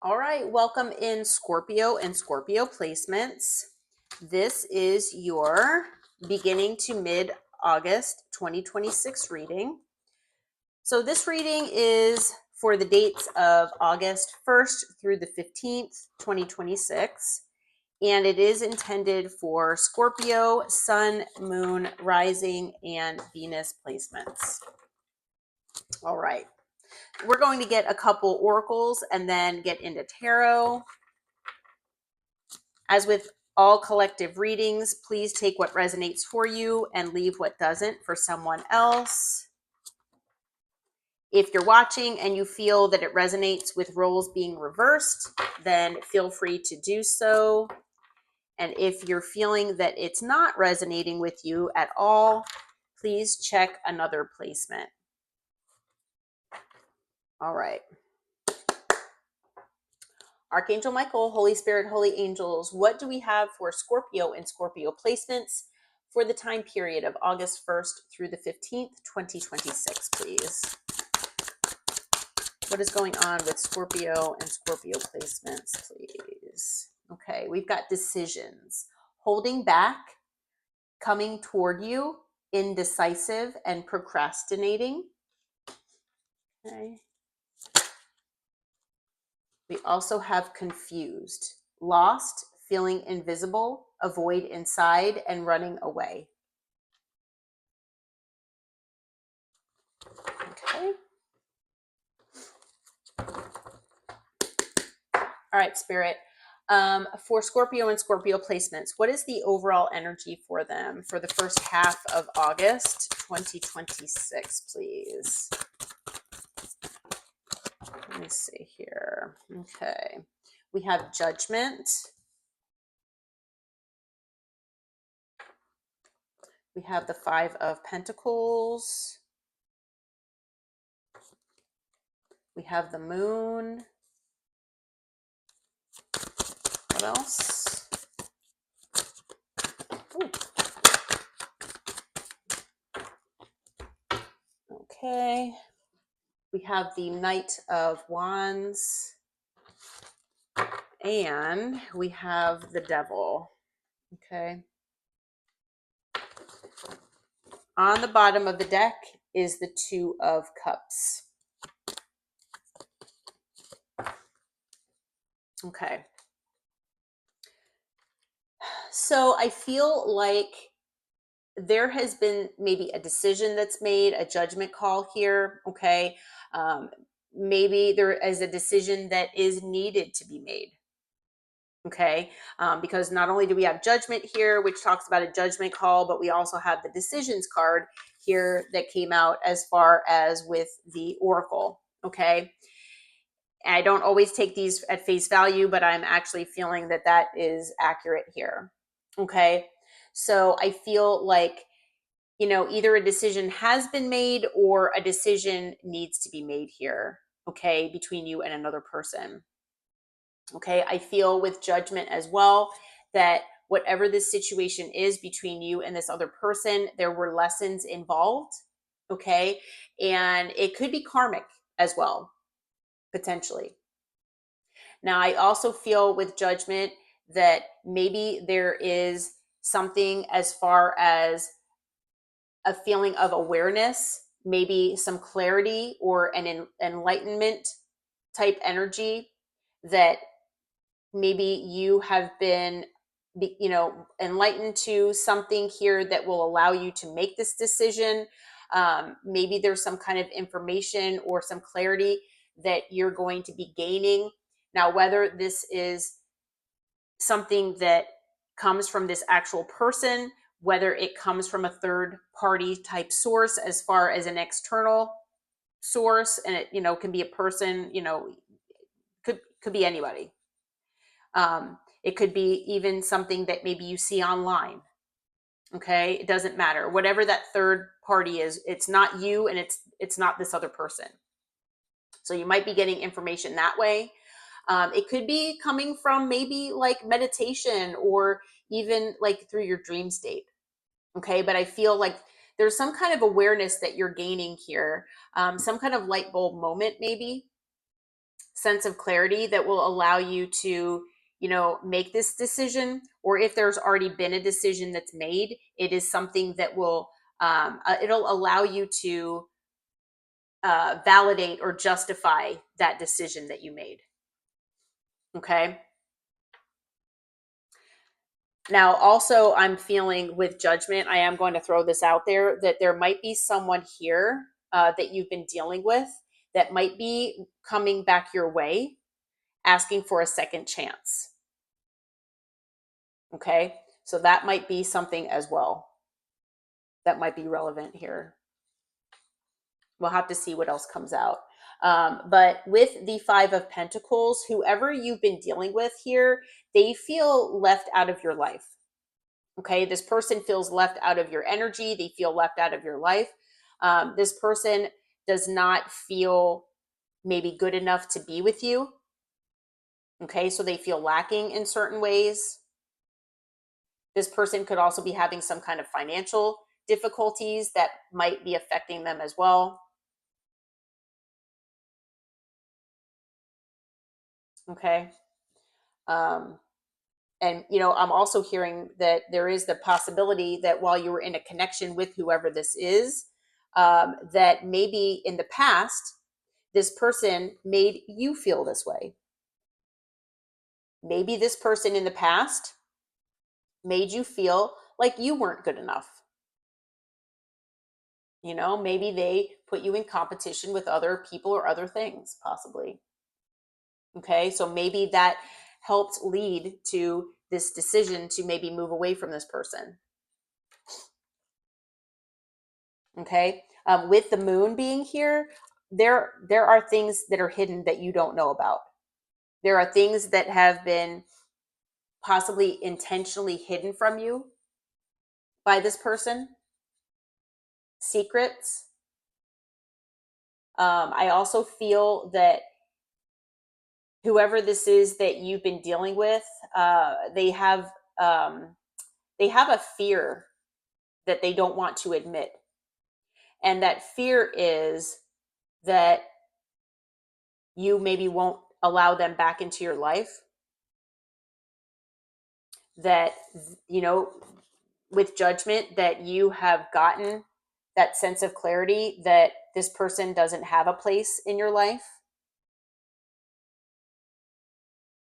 All right, welcome in Scorpio and Scorpio placements. This is your beginning to mid-August 2026 reading. So this reading is for the dates of August 1st through the 15th, 2026. And it is intended for Scorpio, Sun, Moon, Rising, and Venus placements. All right. We're going to get a couple oracles and then get into tarot. As with all collective readings, please take what resonates for you and leave what doesn't for someone else. If you're watching and you feel that it resonates with roles being reversed, then feel free to do so. And if you're feeling that it's not resonating with you at all, please check another placement. All right. Archangel Michael, Holy Spirit, Holy Angels, what do we have for Scorpio and Scorpio placements for the time period of August 1st through the 15th, 2026, please? What is going on with Scorpio and Scorpio placements, please? Okay, we've got decisions. Holding back, coming toward you, indecisive, and procrastinating. Okay. We also have confused, lost, feeling invisible, avoid inside, and running away. Okay. All right, Spirit. For Scorpio and Scorpio placements, what is the overall energy for them for the first half of August 2026, please? Let me see here. Okay. We have Judgment. We have the Five of Pentacles. We have the Moon. What else? Ooh. Okay. We have the Knight of Wands. And we have the Devil. Okay. On the bottom of the deck is the Two of Cups. Okay. So I feel like there has been maybe a decision that's made, a judgment call here. Okay. Maybe there is a decision that is needed to be made. Okay. Because not only do we have Judgment here, which talks about a judgment call, but we also have the decisions card here that came out as far as with the Oracle. Okay. I don't always take these at face value, but I'm actually feeling that that is accurate here. Okay. So I feel like, either a decision has been made or a decision needs to be made here. Okay. Between you and another person. Okay. I feel with Judgment as well that whatever this situation is between you and this other person, there were lessons involved. Okay. And it could be karmic as well, potentially. Now, I also feel with Judgment that maybe there is something as far as a feeling of awareness, maybe some clarity or an enlightenment type energy that maybe you have been enlightened to something here that will allow you to make this decision. Maybe there's some kind of information or some clarity that you're going to be gaining. Now, whether this is something that comes from this actual person, whether it comes from a third party type source as far as an external source, and it can be a person, could be anybody. It could be even something that maybe you see online. Okay, it doesn't matter. Whatever that third party is, it's not you, and it's not this other person. So you might be getting information that way. It could be coming from maybe like meditation or even like through your dream state. Okay, but I feel like there's some kind of awareness that you're gaining here, some kind of light bulb moment, maybe sense of clarity that will allow you to, make this decision. Or if there's already been a decision that's made, it is something that will, it'll allow you to validate or justify that decision that you made. Okay. Now, also, I'm feeling with Judgment, I am going to throw this out there, that there might be someone here that you've been dealing with that might be coming back your way, asking for a second chance. Okay. So that might be something as well that might be relevant here. We'll have to see what else comes out. But with the Five of Pentacles, whoever you've been dealing with here, they feel left out of your life. Okay, this person feels left out of your energy. They feel left out of your life. This person does not feel maybe good enough to be with you. Okay, so they feel lacking in certain ways. This person could also be having some kind of financial difficulties that might be affecting them as well. Okay. And, I'm also hearing that there is the possibility that while you were in a connection with whoever this is, that maybe in the past, this person made you feel this way. Maybe this person in the past made you feel like you weren't good enough. Maybe they put you in competition with other people or other things, possibly. Okay, so maybe that helped lead to this decision to maybe move away from this person. Okay, with the moon being here, there are things that are hidden that you don't know about. There are things that have been possibly intentionally hidden from you by this person, secrets. I also feel that whoever this is that you've been dealing with, they have a fear that they don't want to admit. And that fear is that you maybe won't allow them back into your life. That, with Judgment, that you have gotten that sense of clarity that this person doesn't have a place in your life.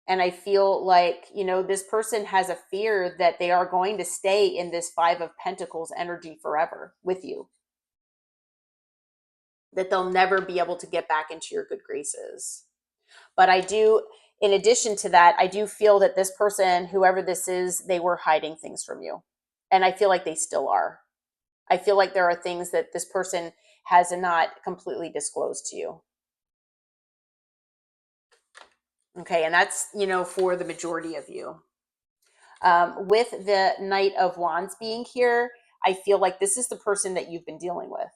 And I feel like, this person has a fear that they are going to stay in this Five of Pentacles energy forever with you. That they'll never be able to get back into your good graces. But in addition to that, I do feel that this person, whoever this is, they were hiding things from you. And I feel like they still are. I feel like there are things that this person has not completely disclosed to you. Okay, and that's, for the majority of you. With the Knight of Wands being here, I feel like this is the person that you've been dealing with.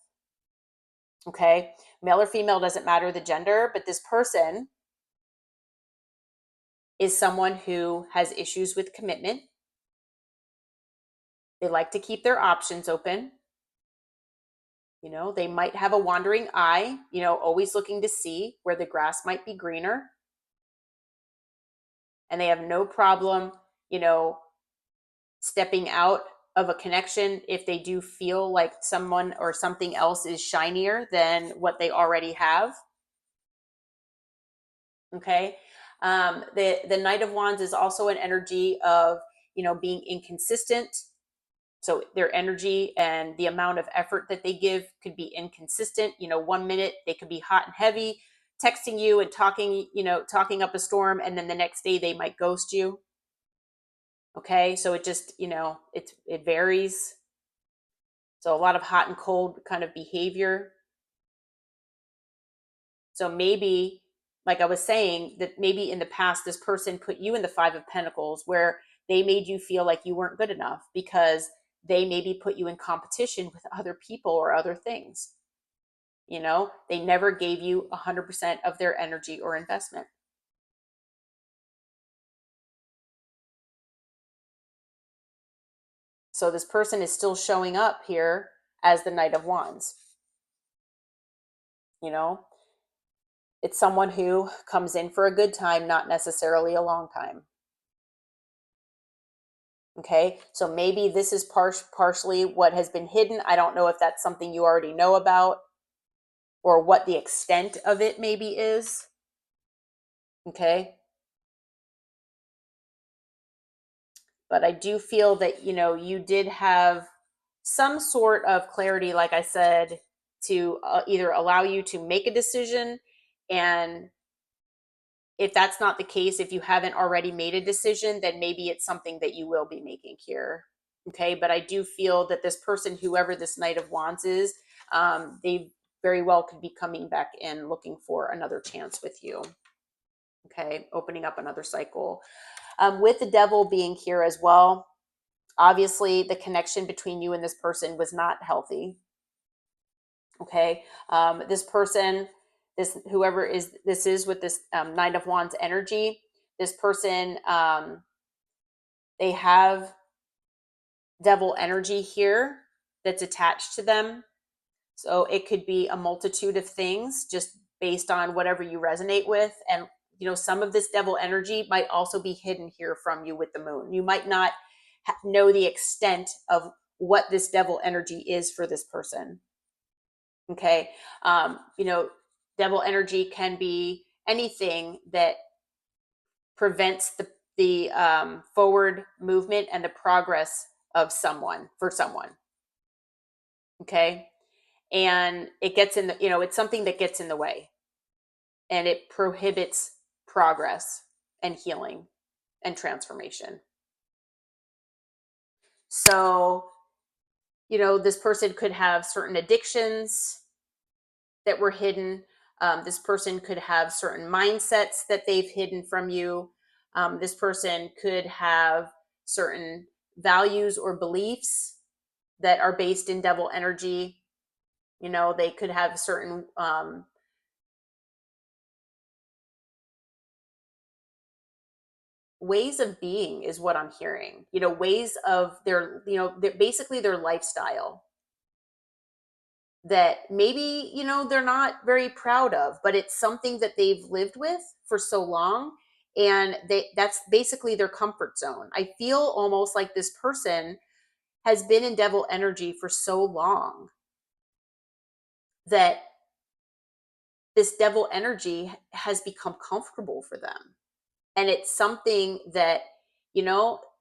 Okay, male or female, doesn't matter the gender, but this person is someone who has issues with commitment. They like to keep their options open. They might have a wandering eye, always looking to see where the grass might be greener. And they have no problem, stepping out of a connection if they do feel like someone or something else is shinier than what they already have. Okay. The Knight of Wands is also an energy of, being inconsistent. So their energy and the amount of effort that they give could be inconsistent. 1 minute they could be hot and heavy, texting you and talking up a storm. And then the next day they might ghost you. Okay. So it just, it varies. So a lot of hot and cold kind of behavior. So maybe, like I was saying, that maybe in the past, this person put you in the Five of Pentacles where they made you feel like you weren't good enough because they maybe put you in competition with other people or other things. They never gave you 100% of their energy or investment. So this person is still showing up here as the Knight of Wands. It's someone who comes in for a good time, not necessarily a long time. Okay, so maybe this is partially what has been hidden. I don't know if that's something you already know about or what the extent of it maybe is. Okay, but I do feel that, you did have some sort of clarity, like I said, to either allow you to make a decision. And if that's not the case, if you haven't already made a decision, then maybe it's something that you will be making here. Okay, but I do feel that this person, whoever this Knight of Wands is, they very well could be coming back in looking for another chance with you. Okay, opening up another cycle. With the Devil being here as well, obviously the connection between you and this person was not healthy. Okay, this person, this whoever is this is with this Knight of Wands energy, this person, they have devil energy here that's attached to them. So it could be a multitude of things just based on whatever you resonate with. And, some of this devil energy might also be hidden here from you with the moon. You might not know the extent of what this devil energy is for this person. Okay. Devil energy can be anything that prevents the forward movement and the progress of someone for someone. Okay. And it gets in the, it's something that gets in the way and it prohibits progress and healing and transformation. So, this person could have certain addictions that were hidden. This person could have certain mindsets that they've hidden from you. This person could have certain values or beliefs that are based in devil energy. They could have certain ways of being is what I'm hearing, ways of basically their lifestyle that maybe, they're not very proud of, but it's something that they've lived with for so long. And that's basically their comfort zone. I feel almost like this person has been in devil energy for so long that this devil energy has become comfortable for them. And it's something that,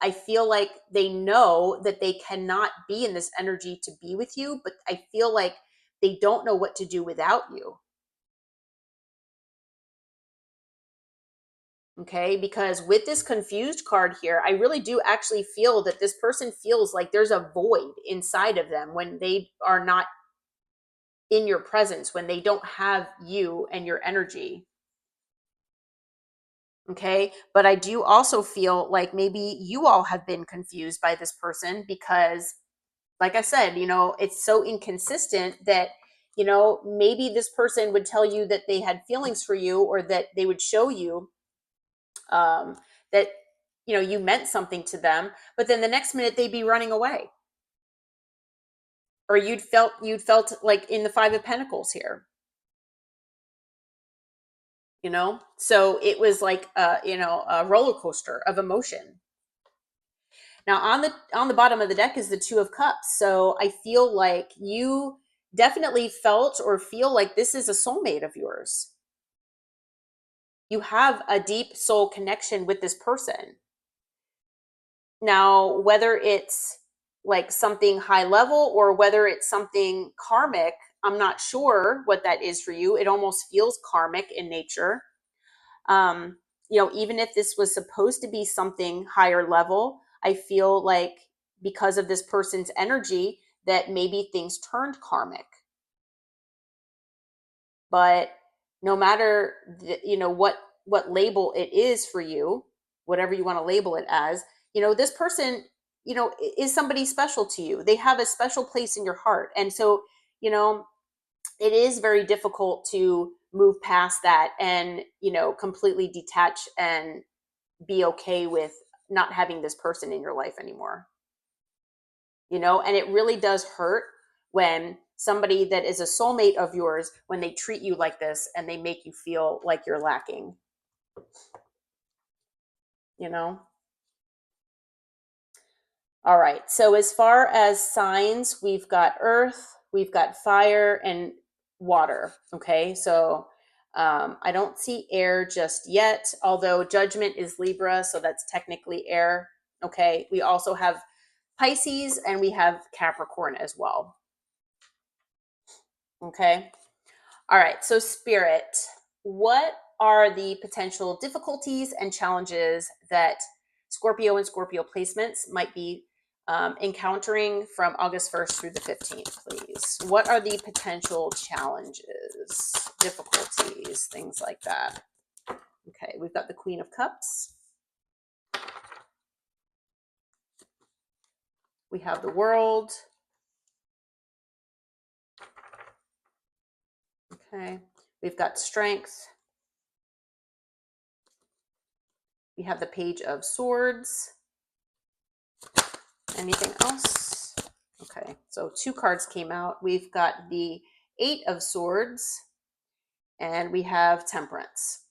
I feel like they know that they cannot be in this energy to be with you, but I feel like they don't know what to do without you. Okay, because with this confused card here, I really do actually feel that this person feels like there's a void inside of them when they are not in your presence, when they don't have you and your energy. Okay, but I do also feel like maybe you all have been confused by this person because, like I said, it's so inconsistent that, maybe this person would tell you that they had feelings for you or that they would show you that, you meant something to them, but then the next minute they'd be running away. Or you'd felt like in the Five of Pentacles here. So it was like a roller coaster of emotion. Now on the bottom of the deck is the Two of Cups. So I feel like you definitely felt or feel like this is a soulmate of yours. You have a deep soul connection with this person. Now, whether it's like something high level or whether it's something karmic, I'm not sure what that is for you. It almost feels karmic in nature. Even if this was supposed to be something higher level, I feel like because of this person's energy that maybe things turned karmic. But no matter what label it is for you, whatever you want to label it as, this person, is somebody special to you. They have a special place in your heart. And so, it is very difficult to move past that and, completely detach and be okay with not having this person in your life anymore. And it really does hurt when somebody that is a soulmate of yours when they treat you like this and they make you feel like you're lacking, you know? All right. So as far as signs, we've got earth, we've got fire, and water. Okay. So I don't see air just yet, although judgment is Libra. So that's technically air. Okay. We also have Pisces and we have Capricorn as well. Okay. All right. So, Spirit, what are the potential difficulties and challenges that Scorpio and Scorpio placements might be encountering from August 1st through the 15th, please? What are the potential challenges, difficulties, things like that? Okay. We've got the Queen of Cups. We have the World. Okay. We've got Strength. We have the Page of Swords. Anything else? Okay, so 2 cards came out. We've got the 8 of Swords and we have Temperance.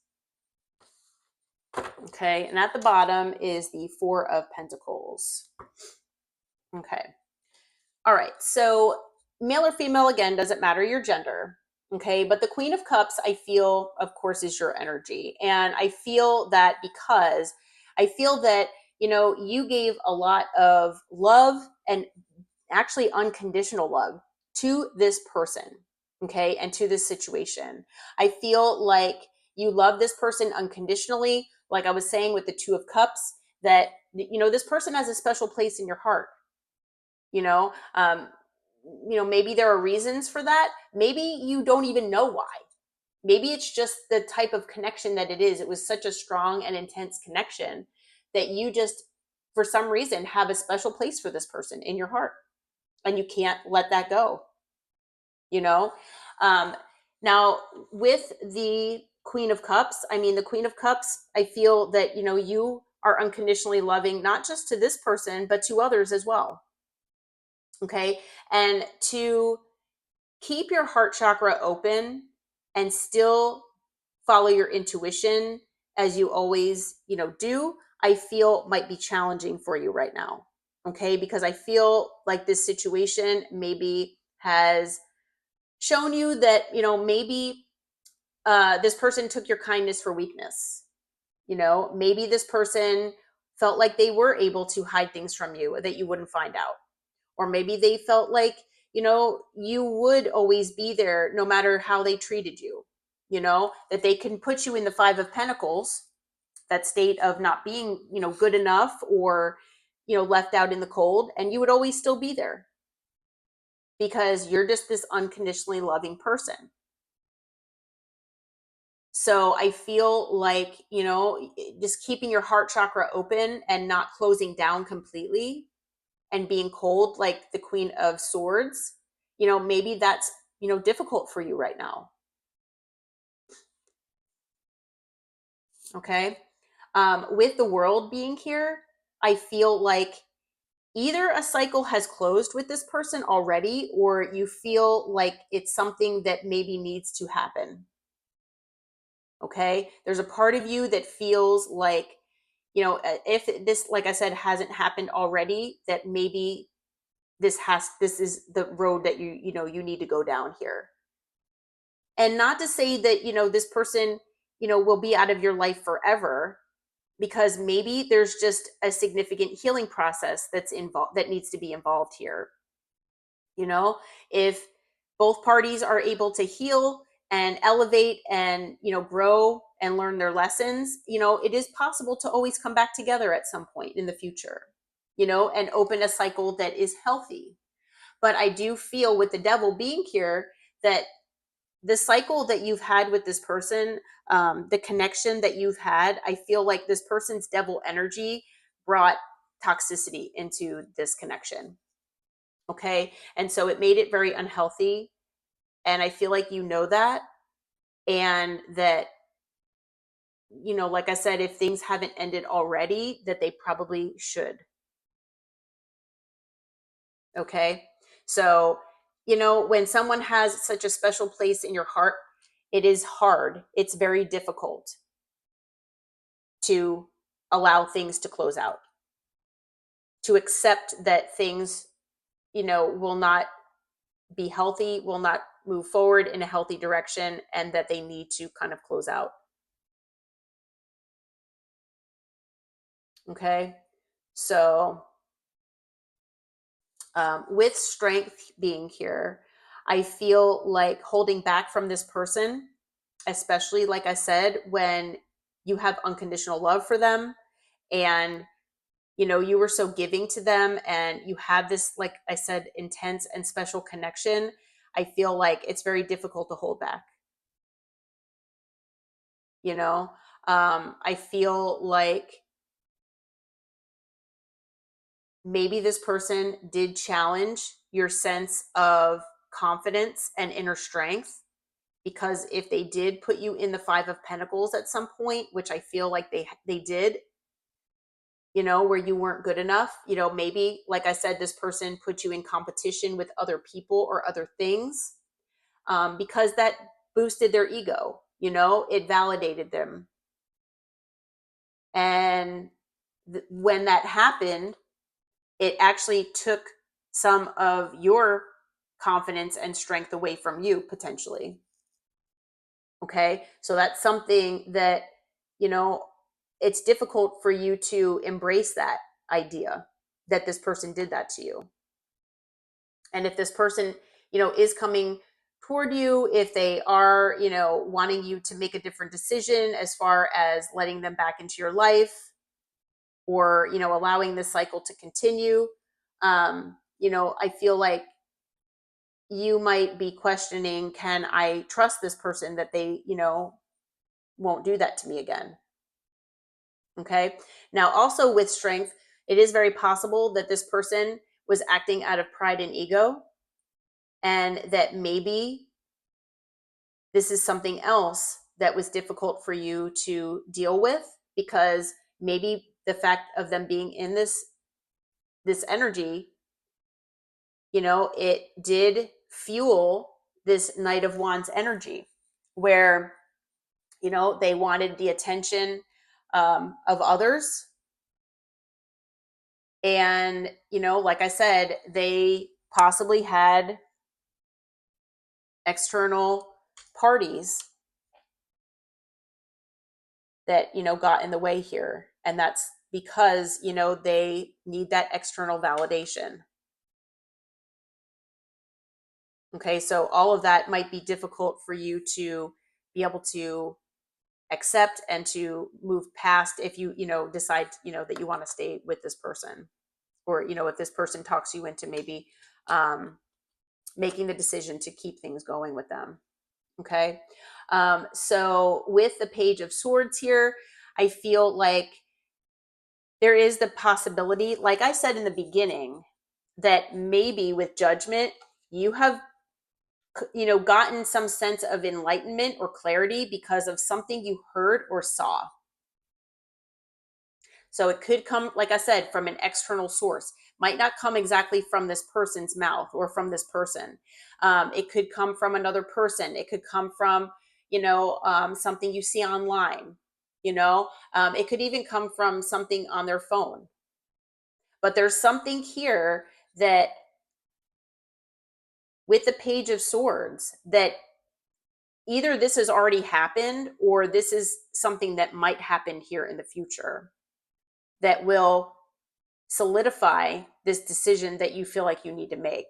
Okay, and at the bottom is the 4 of Pentacles. Okay. All right, so male or female, again, doesn't matter your gender. Okay, but the Queen of Cups, I feel, of course, is your energy. And I feel that because I feel that, you gave a lot of love and actually unconditional love to this person, okay, and to this situation. I feel like you love this person unconditionally. Like I was saying with the 2 of Cups, that, this person has a special place in your heart. You know, um, maybe there are reasons for that. Maybe you don't even know why. Maybe it's just the type of connection that it is. It was such a strong and intense connection that you just, for some reason, have a special place for this person in your heart. And you can't let that go, you know? Now, with the Queen of Cups, the Queen of Cups, I feel that, you are unconditionally loving, not just to this person, but to others as well. Okay. And to keep your heart chakra open and still follow your intuition as you always, do, I feel might be challenging for you right now. Okay. Because I feel like this situation maybe has shown you that, maybe this person took your kindness for weakness. Maybe this person felt like they were able to hide things from you that you wouldn't find out. Or maybe they felt like, you would always be there no matter how they treated you, that they can put you in the 5 of Pentacles, that state of not being, good enough or, left out in the cold, and you would always still be there because you're just this unconditionally loving person. So I feel like, just keeping your heart chakra open and not closing down completely and being cold like the Queen of Swords, maybe that's, difficult for you right now. Okay. With the World being here, I feel like either a cycle has closed with this person already, or you feel like it's something that maybe needs to happen. Okay. There's a part of you that feels like, if this, like I said, hasn't happened already, that maybe this is the road that you need to go down here. And not to say that, this person, will be out of your life forever, because maybe there's just a significant healing process that's involved, that needs to be involved here. If both parties are able to heal and elevate and, grow and learn their lessons, it is possible to always come back together at some point in the future, and open a cycle that is healthy. But I do feel, with the Devil being here, that the cycle that you've had with this person, the connection that you've had, I feel like this person's devil energy brought toxicity into this connection. Okay. And so it made it very unhealthy. And I feel like that, and that, like I said, if things haven't ended already, that they probably should. Okay. So, when someone has such a special place in your heart, it is hard. It's very difficult to allow things to close out, to accept that things, will not be healthy, will not move forward in a healthy direction, and that they need to kind of close out. Okay. So, with strength being here, I feel like holding back from this person, especially like I said, when you have unconditional love for them, and you were so giving to them, and you have this, like I said, intense and special connection. I feel like it's very difficult to hold back. I feel like maybe this person did challenge your sense of confidence and inner strength, because if they did put you in the 5 of Pentacles at some point, which I feel like they did, where you weren't good enough, maybe, like I said, this person put you in competition with other people or other things, because that boosted their ego, it validated them. And when that happened, it actually took some of your confidence and strength away from you, potentially. Okay. So that's something that, it's difficult for you to embrace that idea that this person did that to you. And if this person, is coming toward you, if they are, wanting you to make a different decision as far as letting them back into your life, or, allowing this cycle to continue, I feel like you might be questioning, can I trust this person that they, won't do that to me again? Okay. Now, also with strength, it is very possible that this person was acting out of pride and ego, and that maybe this is something else that was difficult for you to deal with, because maybe the fact of them being in this energy, it did fuel this Knight of Wands energy, where they wanted the attention of others. And, like I said, they possibly had external parties that, got in the way here. And that's because, they need that external validation. Okay. So all of that might be difficult for you to be able to accept and to move past, if you, decide, that you want to stay with this person, or, if this person talks you into maybe making the decision to keep things going with them. Okay. So with the Page of Swords here, I feel like there is the possibility, like I said in the beginning, that maybe with Judgment, you have, gotten some sense of enlightenment or clarity because of something you heard or saw. So it could come, like I said, from an external source. Might not come exactly from this person's mouth or from this person. It could come from another person. It could come from, something you see online. It could even come from something on their phone. But there's something here that, with the Page of Swords, that either this has already happened, or this is something that might happen here in the future, that will solidify this decision that you feel like you need to make.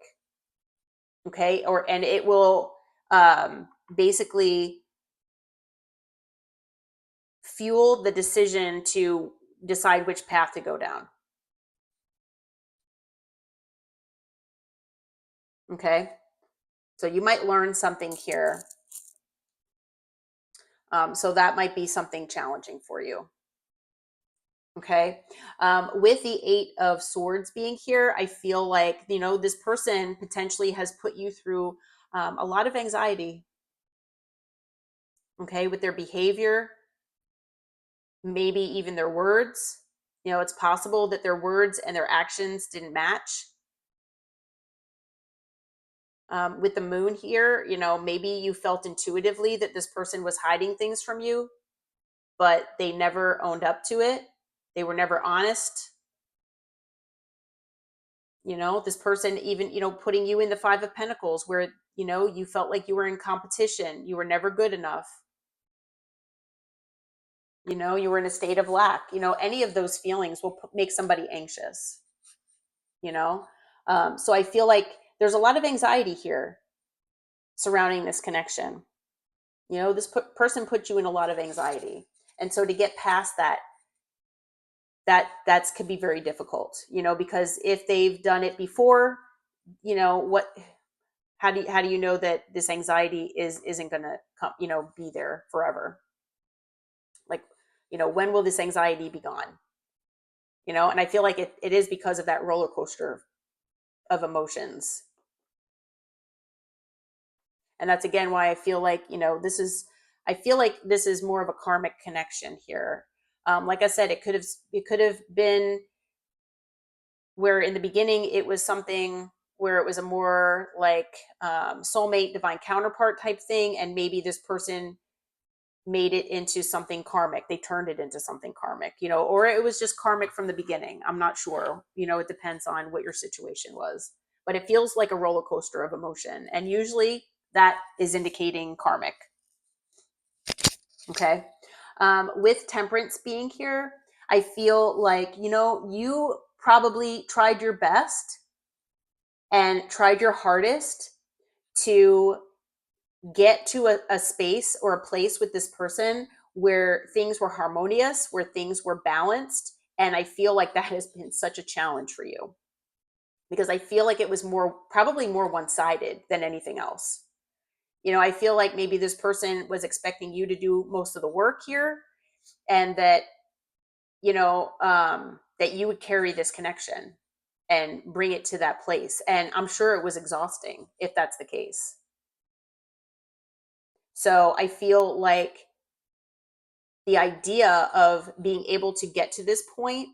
Okay. And it will basically fuel the decision to decide which path to go down. Okay. So you might learn something here. So that might be something challenging for you. Okay. With the 8 of Swords being here, I feel like, this person potentially has put you through a lot of anxiety. Okay. With their behavior, maybe even their words. It's possible that their words and their actions didn't match. With the moon here, maybe you felt intuitively that this person was hiding things from you, but they never owned up to it. They were never honest. This person even, putting you in the Five of Pentacles where, you felt like you were in competition. You were never good enough. You were in a state of lack. Any of those feelings will make somebody anxious, so I feel like there's a lot of anxiety here surrounding this connection. This person put you in a lot of anxiety. And so to get past that could be very difficult, because if they've done it before, how do you know that this anxiety isn't going to come, be there forever? Like, when will this anxiety be gone? And I feel like it is because of that roller coaster of emotions. And that's again why I feel like, I feel like this is more of a karmic connection here. Like I said, it could have been where in the beginning it was something where it was a more like soulmate, divine counterpart type thing, and maybe this person made it into something karmic. They turned it into something karmic, or it was just karmic from the beginning. I'm not sure. It depends on what your situation was, but it feels like a roller coaster of emotion, and usually that is indicating karmic. Okay. With Temperance being here, I feel like, you probably tried your best and tried your hardest to get to a space or a place with this person where things were harmonious, where things were balanced. And I feel like that has been such a challenge for you, because I feel like it was probably more one-sided than anything else. I feel like maybe this person was expecting you to do most of the work here, and that, that you would carry this connection and bring it to that place. And I'm sure it was exhausting if that's the case. So I feel like the idea of being able to get to this point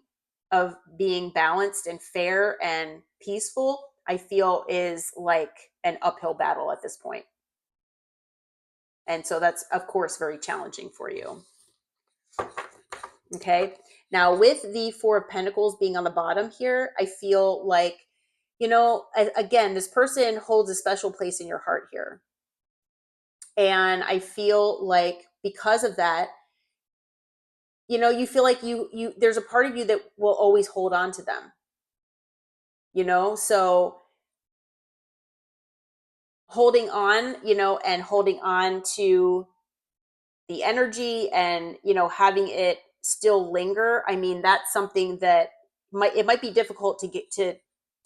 of being balanced and fair and peaceful, I feel is like an uphill battle at this point. And so that's, of course, very challenging for you. Okay. Now, with the Four of Pentacles being on the bottom here, I feel like, again, this person holds a special place in your heart here. And I feel like because of that, you feel like there's a part of you that will always hold on to them, so holding on, and holding on to the energy and, having it still linger. I mean, that's something that might be difficult to get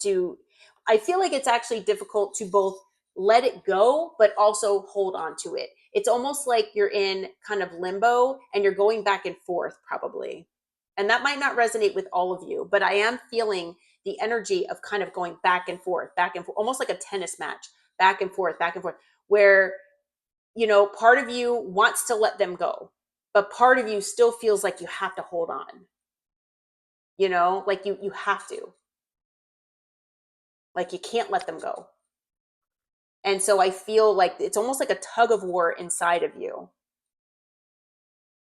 to, I feel like it's actually difficult to both let it go, but also hold on to it. It's almost like you're in kind of limbo and you're going back and forth probably. And that might not resonate with all of you, but I am feeling the energy of kind of going back and forth, almost like a tennis match, back and forth, where, part of you wants to let them go, but part of you still feels like you have to hold on, like you have to, like you can't let them go. And so I feel like it's almost like a tug of war inside of you.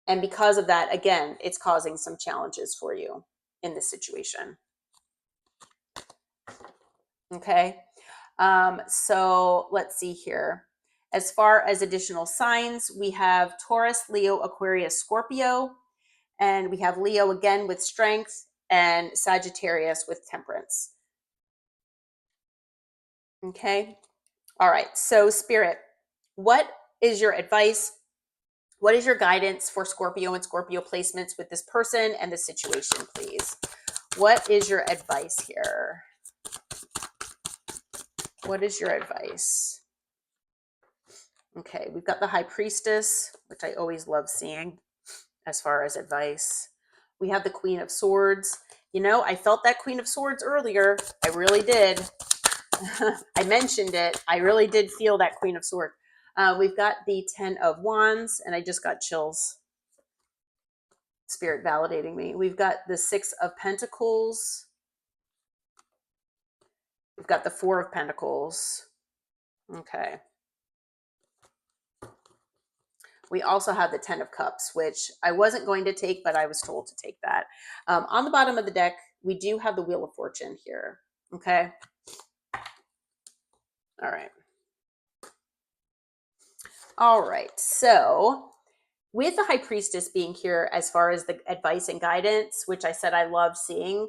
And because of that, again, it's causing some challenges for you in this situation. Okay. So let's see here. As far as additional signs, we have Taurus, Leo, Aquarius, Scorpio, and we have Leo again with strength, and Sagittarius with temperance. Okay. All right. So Spirit, what is your advice? What is your guidance for Scorpio and Scorpio placements with this person and the situation, please? What is your advice here? What is your advice? Okay, we've got the High Priestess, which I always love seeing as far as advice. We have the Queen of Swords. I felt that Queen of Swords earlier. I really did. I mentioned it. I really did feel that Queen of Swords. We've got the 10 of Wands, and I just got chills. Spirit validating me. We've got the 6 of Pentacles. We've got the 4 of Pentacles. Okay. We also have the 10 of Cups, which I wasn't going to take, but I was told to take that. On the bottom of the deck, we do have the Wheel of Fortune here. Okay. All right. All right. So with the High Priestess being here as far as the advice and guidance, which I said I love seeing,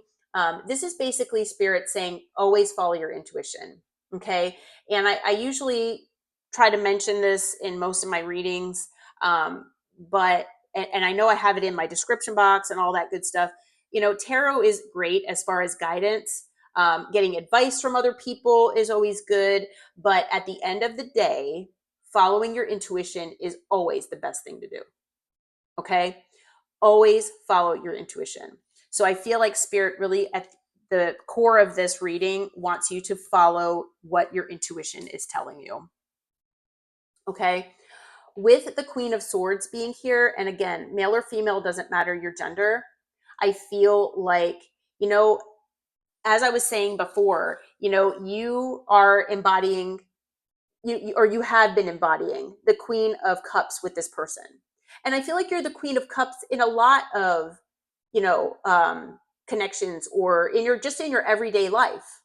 this is basically Spirit saying always follow your intuition. Okay. And I usually try to mention this in most of my readings, but and I know I have it in my description box and all that good stuff. You know, tarot is great as far as guidance. Getting advice from other people is always good, but at the end of the day, following your intuition is always the best thing to do. Okay. Always follow your intuition. So I feel like Spirit really at the core of this reading wants you to follow what your intuition is telling you. Okay. With the Queen of Swords being here, and again, male or female, doesn't matter your gender. I feel like, you know, as I was saying before, you know, you are embodying or you have been embodying the Queen of Cups with this person. And I feel like you're the Queen of Cups in a lot of, you know, connections or in your, just in your everyday life,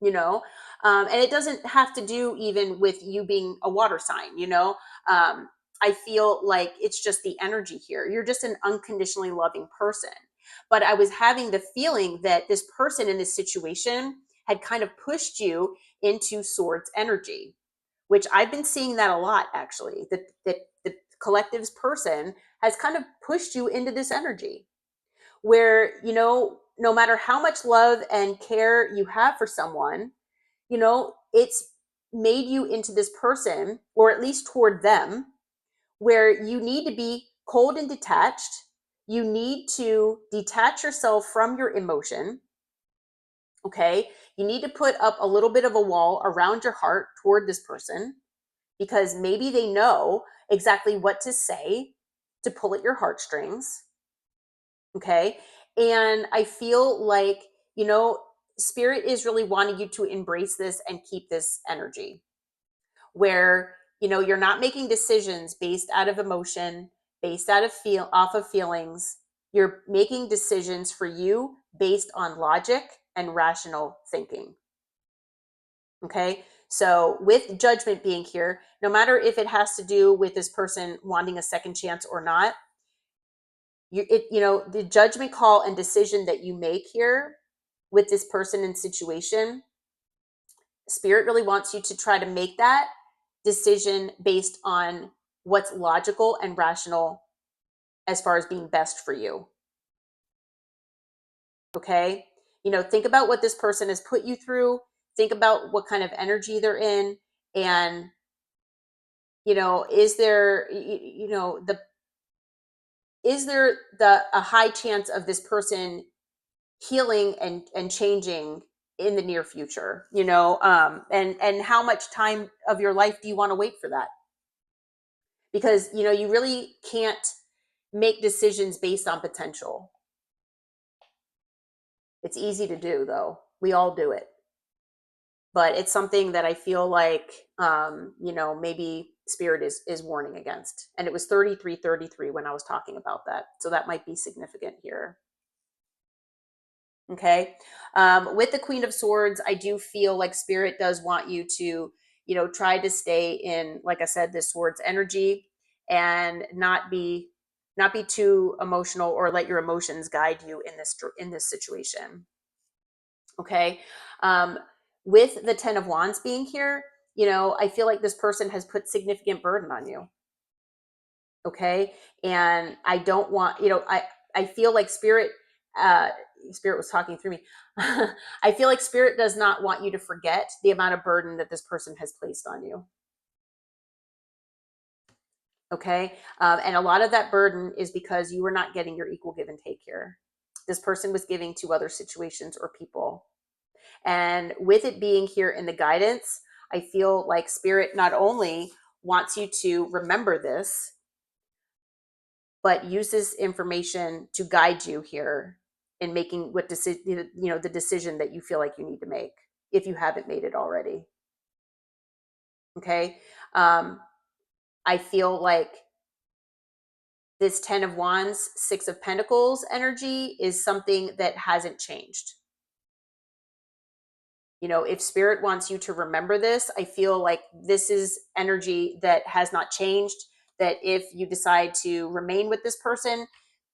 you know, and it doesn't have to do even with you being a water sign, you know. I feel like it's just the energy here. You're just an unconditionally loving person. But I was having the feeling that this person in this situation had kind of pushed you into swords energy, which I've been seeing that a lot actually. That the collective's person has kind of pushed you into this energy where, you know, no matter how much love and care you have for someone, you know, it's made you into this person, or at least toward them, where you need to be cold and detached. You need to detach yourself from your emotion. Okay. You need to put up a little bit of a wall around your heart toward this person because maybe they know exactly what to say to pull at your heartstrings. Okay. And I feel like, you know, Spirit is really wanting you to embrace this and keep this energy where, you know, you're not making decisions based out of emotion, based out of off of feelings. You're making decisions for you based on logic and rational thinking. Okay. So with Judgment being here, no matter if it has to do with this person wanting a second chance or not, you know, the judgment call and decision that you make here with this person and situation, Spirit really wants you to try to make that decision based on what's logical and rational as far as being best for you. Okay. You know, think about what this person has put you through. Think about what kind of energy they're in. And, you know, is there, you know, is there a high chance of this person healing and changing in the near future, you know, and how much time of your life do you want to wait for that? Because, you know, you really can't make decisions based on potential. It's easy to do though. We all do it. But it's something that I feel like, you know, maybe Spirit is warning against. And it was 3333 when I was talking about that. So that might be significant here. Okay. With the Queen of Swords, I do feel like Spirit does want you to, you know, try to stay in, like I said, this Swords energy and not be too emotional or let your emotions guide you in this situation. Okay. Um, with the 10 of Wands being here, you know, I feel like this person has put significant burden on you. Okay. And I don't want, you know, I feel like uh, Spirit was talking through me. I feel like Spirit does not want you to forget the amount of burden that this person has placed on you. Okay. And a lot of that burden is because you were not getting your equal give and take here. This person was giving to other situations or people. And with it being here in the guidance, I feel like Spirit not only wants you to remember this, but use this information to guide you here in making what decision, you know, the decision that you feel like you need to make if you haven't made it already. Okay. I feel like this 10 of Wands, 6 of Pentacles energy is something that hasn't changed. You know, if spirit wants you to remember this, I feel like this is energy that has not changed, that if you decide to remain with this person,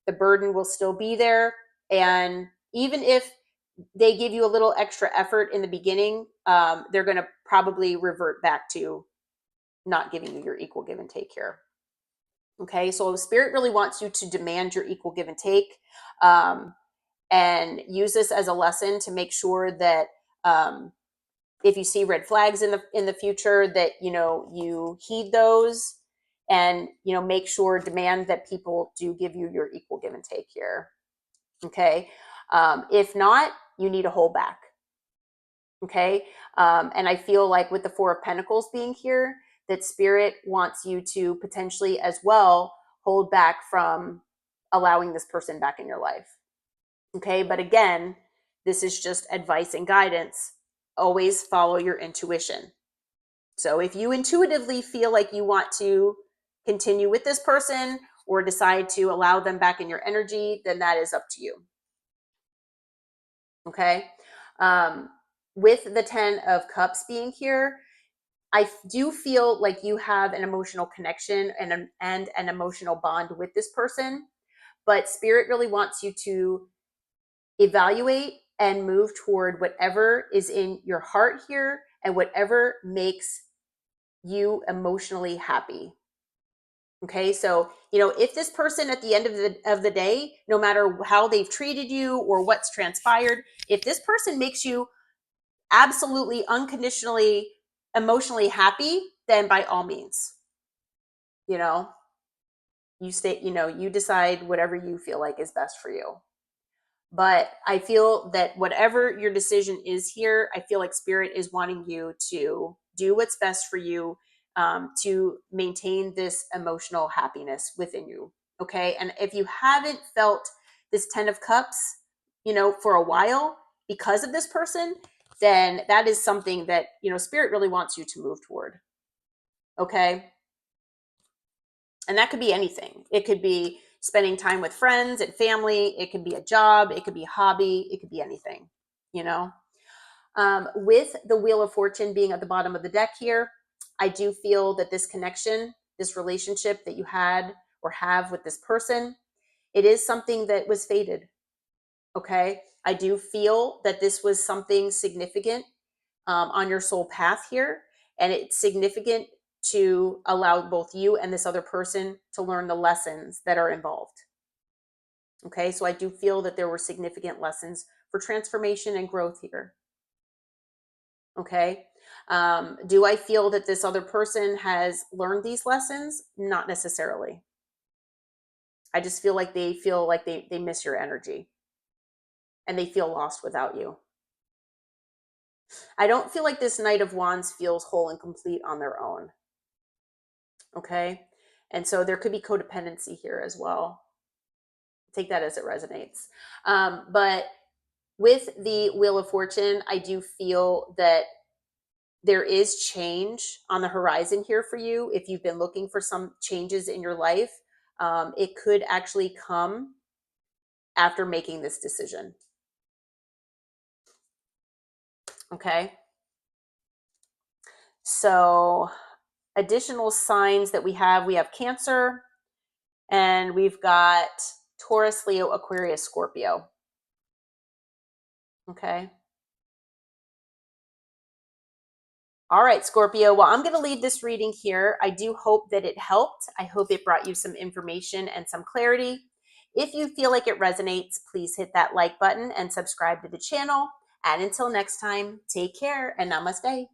the burden will still be there. And even if they give you a little extra effort in the beginning, they're going to probably revert back to not giving you your equal give and take here. Okay, so spirit really wants you to demand your equal give and take, and use this as a lesson to make sure that if you see red flags in the future, that you heed those, and make sure, demand that people do give you your equal give and take here. Okay, if not, you need to hold back. Okay, and I feel like with the 4 of Pentacles being here, that spirit wants you to potentially as well hold back from allowing this person back in your life. Okay, but again, this is just advice and guidance. Always follow your intuition. So if you intuitively feel like you want to continue with this person or decide to allow them back in your energy, then that is up to you. Okay. With the 10 of Cups being here, I do feel like you have an emotional connection and an emotional bond with this person, but spirit really wants you to evaluate and move toward whatever is in your heart here and whatever makes you emotionally happy. Okay, so if this person at the end of the day, no matter how they've treated you or what's transpired, if this person makes you absolutely unconditionally emotionally happy, then by all means, you know, you decide whatever you feel like is best for you. But I feel that whatever your decision is here, I feel like spirit is wanting you to do what's best for you, to maintain this emotional happiness within you. Okay. And if you haven't felt this 10 of Cups, for a while because of this person, then that is something that, spirit really wants you to move toward. Okay. And that could be anything. It could be spending time with friends and family. It could be a job. It could be a hobby. It could be anything, you know? With the Wheel of Fortune being at the bottom of the deck here, I do feel that this connection, this relationship that you had or have with this person, it is something that was fated. Okay. I do feel that this was something significant on your soul path here. And it's significant to allow both you and this other person to learn the lessons that are involved. Okay, so I do feel that there were significant lessons for transformation and growth here. Okay, do I feel that this other person has learned these lessons? Not necessarily. I just feel like they miss your energy and they feel lost without you. I don't feel like this Knight of Wands feels whole and complete on their own. Okay. And so there could be codependency here as well. Take that as it resonates. But with the Wheel of Fortune, I do feel that there is change on the horizon here for you. If you've been looking for some changes in your life, it could actually come after making this decision. Okay. So additional signs that we have Cancer, and we've got Taurus, Leo, Aquarius, Scorpio. Okay. All right, Scorpio. Well, I'm going to leave this reading here. I do hope that it helped. I hope it brought you some information and some clarity. If you feel like it resonates, please hit that like button and subscribe to the channel. And until next time, take care and namaste.